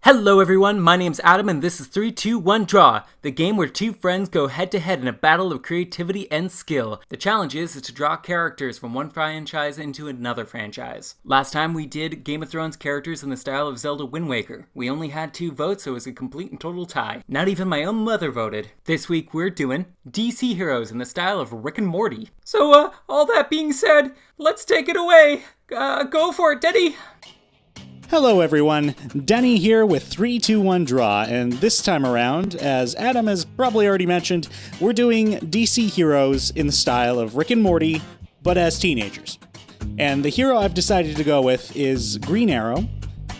Hello everyone, my name's Adam and this is 3, 2, 1 Draw, the game where two friends go head to head in a battle of creativity and skill. The challenge is to draw characters from one franchise into another franchise. Last time we did Game of Thrones characters in the style of Zelda Wind Waker. We only had 2 votes, so it was a complete and total tie. Not even my own mother voted. This week we're doing DC heroes in the style of Rick and Morty. So all that being said, let's take it away. Go for it, Denny. Hello everyone, Denny here with 3, 2, 1 Draw, and this time around, as Adam has probably already mentioned, we're doing DC heroes in the style of Rick and Morty, but as teenagers. And the hero I've decided to go with is Green Arrow,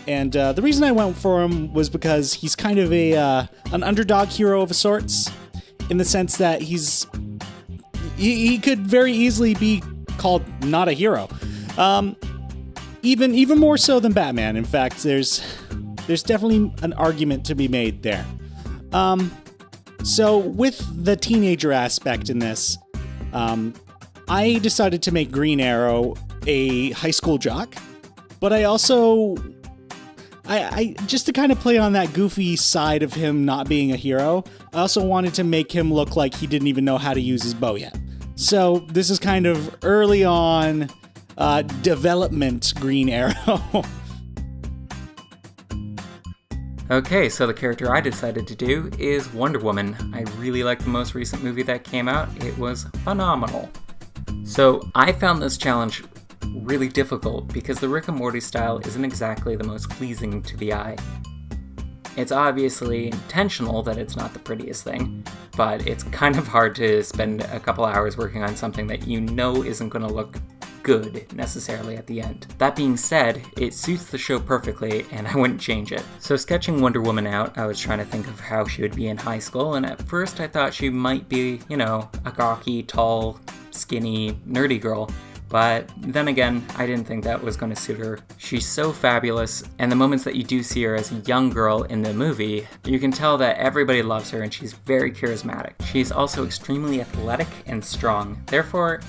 and the reason I went for him was because he's kind of an underdog hero of sorts, in the sense that he could very easily be called not a hero. Even more so than Batman. In fact, there's definitely an argument to be made there. So with the teenager aspect in this, I decided to make Green Arrow a high school jock, but I also, I just to kind of play on that goofy side of him not being a hero, I also wanted to make him look like he didn't even know how to use his bow yet. So this is kind of early on development Green Arrow. Okay, so the character I decided to do is Wonder Woman. I really liked the most recent movie that came out. It was phenomenal. So I found this challenge really difficult because the Rick and Morty style isn't exactly the most pleasing to the eye. It's obviously intentional that it's not the prettiest thing, but it's kind of hard to spend a couple hours working on something that you know isn't going to look good necessarily at the end. That being said, it suits the show perfectly and I wouldn't change it. So sketching Wonder Woman out, I was trying to think of how she would be in high school, and at first I thought she might be, a gawky, tall, skinny, nerdy girl. But then again, I didn't think that was going to suit her. She's so fabulous, and the moments that you do see her as a young girl in the movie, you can tell that everybody loves her and she's very charismatic. She's also extremely athletic and strong. Therefore,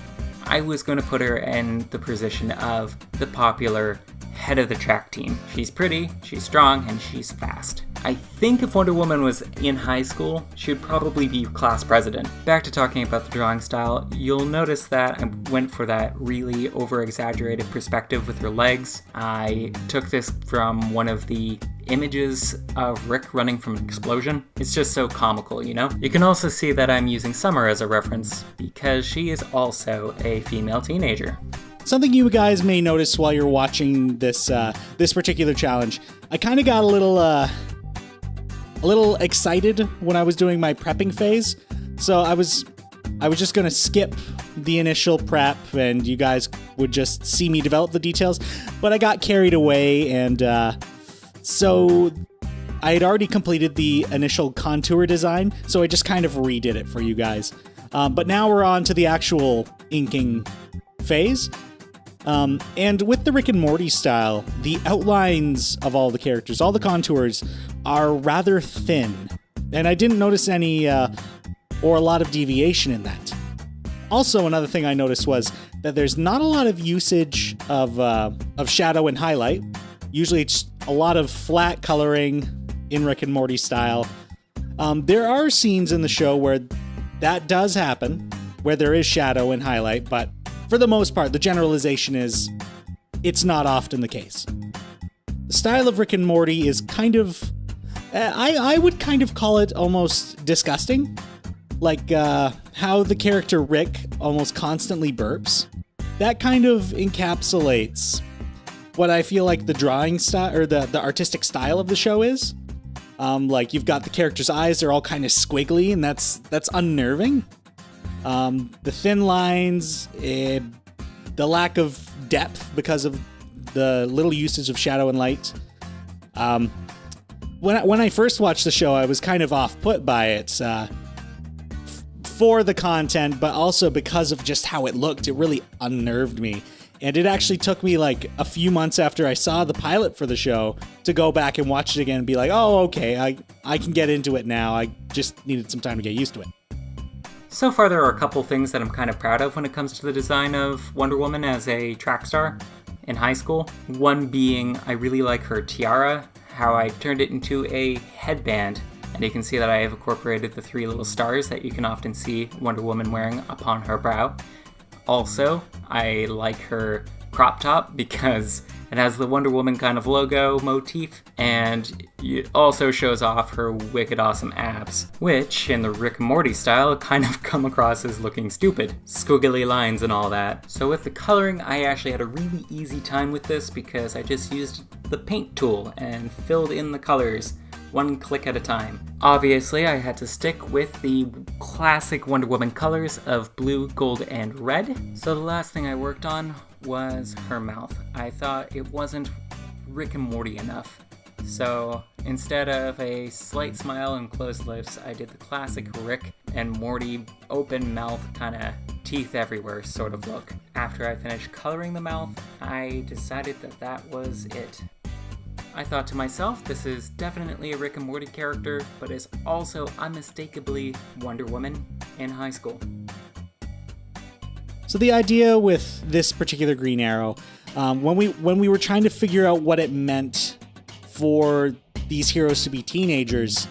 I was going to put her in the position of the popular head of the track team. She's pretty, she's strong, and she's fast. I think if Wonder Woman was in high school, she would probably be class president. Back to talking about the drawing style, you'll notice that I went for that really over-exaggerated perspective with her legs. I took this from one of the images of Rick running from an explosion. It's just so comical, You can also see that I'm using Summer as a reference because she is also a female teenager. Something you guys may notice while you're watching this particular challenge, I kind of got a little excited when I was doing my prepping phase. So I was just going to skip the initial prep and you guys would just see me develop the details, but I got carried away, and so I had already completed the initial contour design, so I just kind of redid it for you guys. But now we're on to the actual inking phase. And with the Rick and Morty style, the outlines of all the characters, all the contours, are rather thin. And I didn't notice any, or a lot of deviation in that. Also, another thing I noticed was that there's not a lot of usage of shadow and highlight. Usually it's a lot of flat coloring in Rick and Morty style. There are scenes in the show where that does happen, where there is shadow and highlight, but for the most part, the generalization is it's not often the case. The style of Rick and Morty is kind of, I would kind of call it almost disgusting. Like how the character Rick almost constantly burps. That kind of encapsulates what I feel like the drawing style or the artistic style of the show is. Like you've got the character's eyes, they're all kind of squiggly, and that's unnerving. The thin lines, the lack of depth because of the little usage of shadow and light. When I first watched the show, I was kind of off-put by it for the content, but also because of just how it looked. It really unnerved me. And it actually took me like a few months after I saw the pilot for the show to go back and watch it again and be like, oh, okay, I can get into it now. I just needed some time to get used to it. So far, there are a couple things that I'm kind of proud of when it comes to the design of Wonder Woman as a track star in high school. One being, I really like her tiara, how I turned it into a headband. And you can see that I have incorporated the 3 little stars that you can often see Wonder Woman wearing upon her brow. Also, I like her crop top because it has the Wonder Woman kind of logo motif, and it also shows off her wicked awesome abs, which, in the Rick and Morty style, kind of come across as looking stupid. Squiggly lines and all that. So with the coloring, I actually had a really easy time with this because I just used the paint tool and filled in the colors one click at a time. Obviously, I had to stick with the classic Wonder Woman colors of blue, gold, and red. So the last thing I worked on was her mouth. I thought it wasn't Rick and Morty enough. So instead of a slight smile and closed lips, I did the classic Rick and Morty open mouth, kind of teeth everywhere sort of look. After I finished coloring the mouth, I decided that that was it. I thought to myself, this is definitely a Rick and Morty character, but is also unmistakably Wonder Woman in high school. So the idea with this particular Green Arrow, when we were trying to figure out what it meant for these heroes to be teenagers,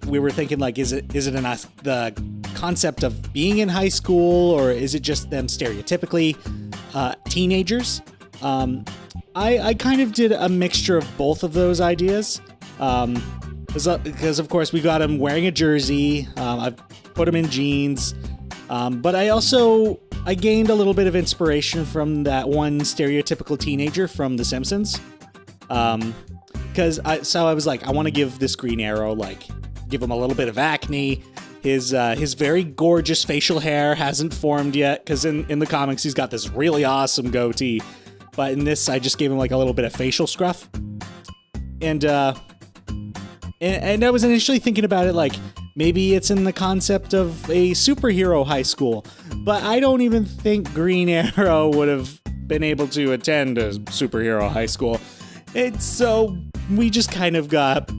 we were thinking like, is it the concept of being in high school, or is it just them stereotypically teenagers? I kind of did a mixture of both of those ideas, because of course we got him wearing a jersey. I put him in jeans. But I gained a little bit of inspiration from that one stereotypical teenager from The Simpsons. I was like, I want to give this Green Arrow, give him a little bit of acne. His very gorgeous facial hair hasn't formed yet, because in the comics he's got this really awesome goatee. But in this, I just gave him a little bit of facial scruff. And I was initially thinking about it maybe it's in the concept of a superhero high school, but I don't even think Green Arrow would have been able to attend a superhero high school. So we just kind of got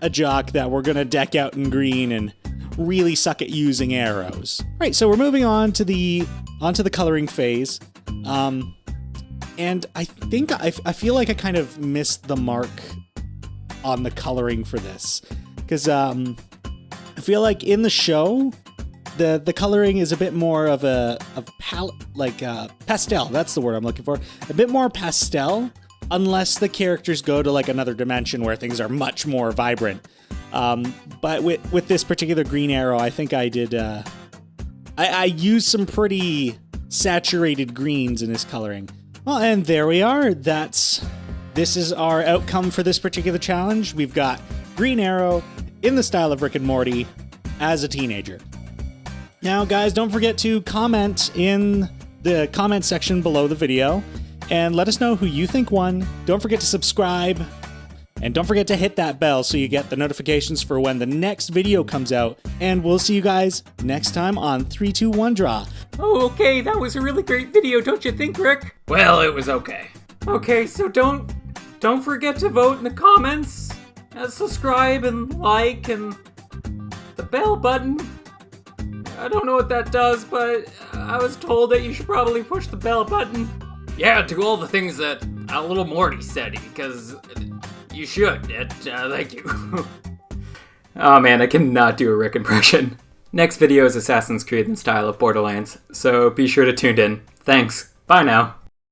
a jock that we're gonna deck out in green and really suck at using arrows. Right, so we're moving on to onto the coloring phase. And I think I feel like I kind of missed the mark on the coloring for this, because I feel like in the show, the coloring is a bit more of pastel. That's the word I'm looking for. A bit more pastel, unless the characters go to another dimension where things are much more vibrant. But with this particular Green Arrow, I think I did. I used some pretty saturated greens in his coloring. Well, and there we are. This is our outcome for this particular challenge. We've got Green Arrow in the style of Rick and Morty as a teenager. Now, guys, don't forget to comment in the comment section below the video and let us know who you think won. Don't forget to subscribe, and don't forget to hit that bell so you get the notifications for when the next video comes out. And we'll see you guys next time on 3, 2, 1 Draw. Oh, okay, that was a really great video, don't you think, Rick? Well, it was okay. Okay, so don't forget to vote in the comments, and subscribe and like, and the bell button. I don't know what that does, but I was told that you should probably push the bell button. Yeah, do all the things that little Morty said, because you should. Thank you. Oh man, I cannot do a Rick impression. Next video is Assassin's Creed in style of Borderlands, so be sure to tune in. Thanks. Bye now.